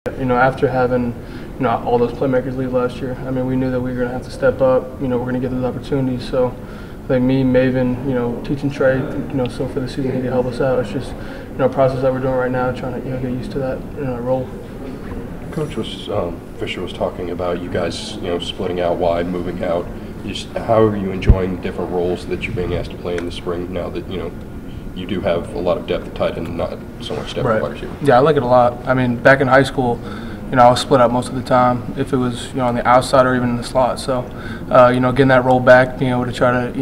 After having, all those playmakers leave last year, I mean, we knew that we were going to have to step up. We're going to get those opportunities. So I think me, Maven, teaching Trey, so for the season he can help us out. It's just, a process that we're doing right now, trying to, get used to that, role. Coach Fisher was talking about you guys, splitting out wide, moving out. How are you enjoying different roles that you're being asked to play in the spring now that, you do have a lot of depth at tight end and not so much depth at wide receiver? Yeah, I like it a lot. I mean, back in high school, I was split out most of the time if it was, on the outside or even in the slot. So, getting that role back, being able to try to,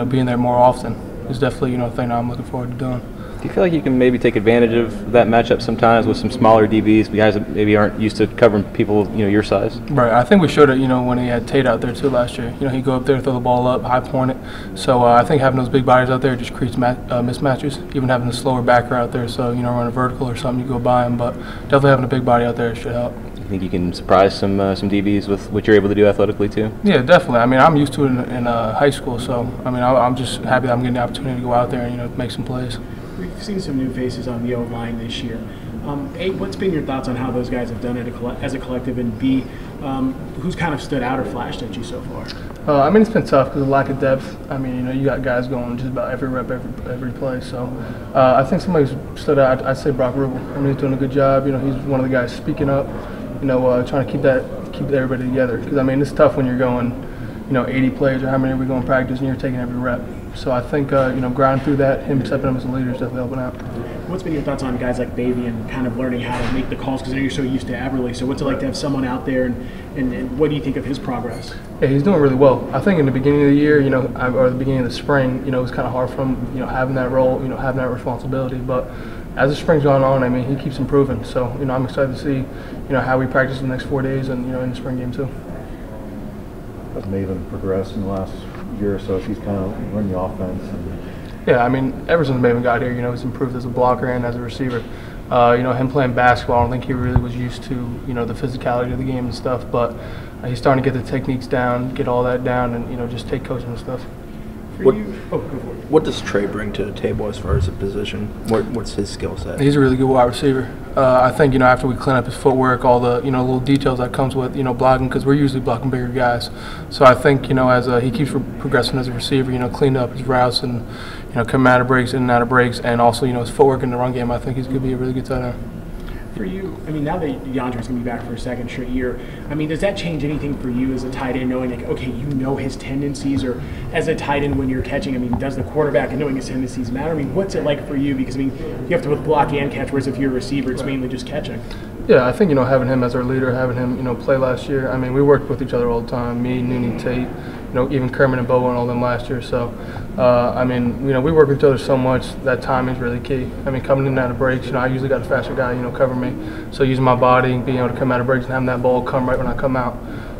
be in there more often is definitely, a thing that I'm looking forward to doing. Do you feel like you can maybe take advantage of that matchup sometimes with some smaller DBs, guys that maybe aren't used to covering people, your size? Right. I think we showed it, when he had Tate out there too last year. He'd go up there, throw the ball up, high point it. So I think having those big bodies out there just creates mismatches. Even having the slower backer out there, so run a vertical or something, you go by him. But definitely having a big body out there should help. You think you can surprise some DBs with what you're able to do athletically too? Yeah, definitely. I mean, I'm used to it in high school, so I mean, I'm just happy that I'm getting the opportunity to go out there and make some plays. We've seen some new faces on the O-line this year. A, what's been your thoughts on how those guys have done it as a collective, and B, who's kind of stood out or flashed at you so far? I mean, it's been tough because of lack of depth. I mean, you got guys going just about every rep, every play. So I think somebody who's stood out, I'd say Brock Rubel. I mean, he's doing a good job. He's one of the guys speaking up, trying to keep everybody together. Because, I mean, it's tough when you're going, 80 plays or how many we go in practice and you're taking every rep. So I think, grinding through that, him stepping up as a leader is definitely helping out. What's been your thoughts on guys like Baby and kind of learning how to make the calls? Because I know you're so used to Everly. So what's it like to have someone out there, and what do you think of his progress? Yeah, he's doing really well. I think in the beginning of the year, or the beginning of the spring, it was kind of hard for him, having that role, having that responsibility. But as the spring's gone on, I mean, he keeps improving. So, I'm excited to see, how we practice the next 4 days and, in the spring game too. Has Maven progressed in the last year or so? He's kind of running the offense. Yeah, I mean, ever since Maven got here, he's improved as a blocker and as a receiver. Him playing basketball, I don't think he really was used to, the physicality of the game and stuff. But he's starting to get the techniques down, get all that down, and just take coaching and stuff. What does Trey bring to the table as far as a position? What's his skill set? He's a really good wide receiver. I think after we clean up his footwork, all the little details that comes with blocking, because we're usually blocking bigger guys. So I think as he keeps progressing as a receiver, cleaned up his routes and coming out of breaks, in and out of breaks, and also his footwork in the run game. I think he's going to be a really good tight end. For you, I mean, now that DeAndre's going to be back for a second straight year, I mean, does that change anything for you as a tight end, knowing, like, okay, his tendencies, or as a tight end when you're catching, I mean, does the quarterback and knowing his tendencies matter? I mean, what's it like for you? Because, I mean, you have to both block and catch, whereas if you're a receiver, it's mainly just catching. Yeah, I think, having him as our leader, having him, play last year, I mean, we worked with each other all the time, me, Nooney, Tate, even Kermit and Bowen and all them last year. So, I mean, we work with each other so much, that timing is really key. I mean, coming in and out of breaks, I usually got a faster guy, cover me. So using my body, being able to come out of breaks and having that ball come right when I come out,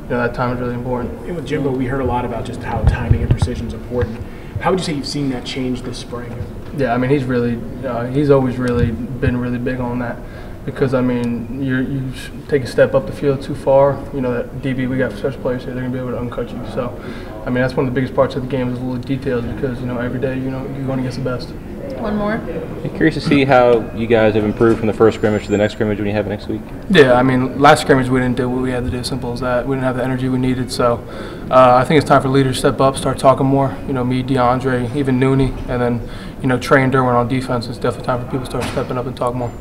that time is really important. And with Jimbo, we heard a lot about just how timing and precision is important. How would you say you've seen that change this spring? Yeah, I mean, he's always really been really big on that. Because, I mean, you take a step up the field too far, that DB, we got such players here, they're going to be able to uncut you. So, I mean, that's one of the biggest parts of the game is the little details because, every day, you're going against the best. One more. I'm curious to see how you guys have improved from the first scrimmage to the next scrimmage when you have it next week. Yeah, I mean, last scrimmage we didn't do what we had to do, simple as that. We didn't have the energy we needed. So, I think it's time for leaders to step up, start talking more. Me, DeAndre, even Nooney, and then, Trey and Derwin on defense. It's definitely time for people to start stepping up and talk more.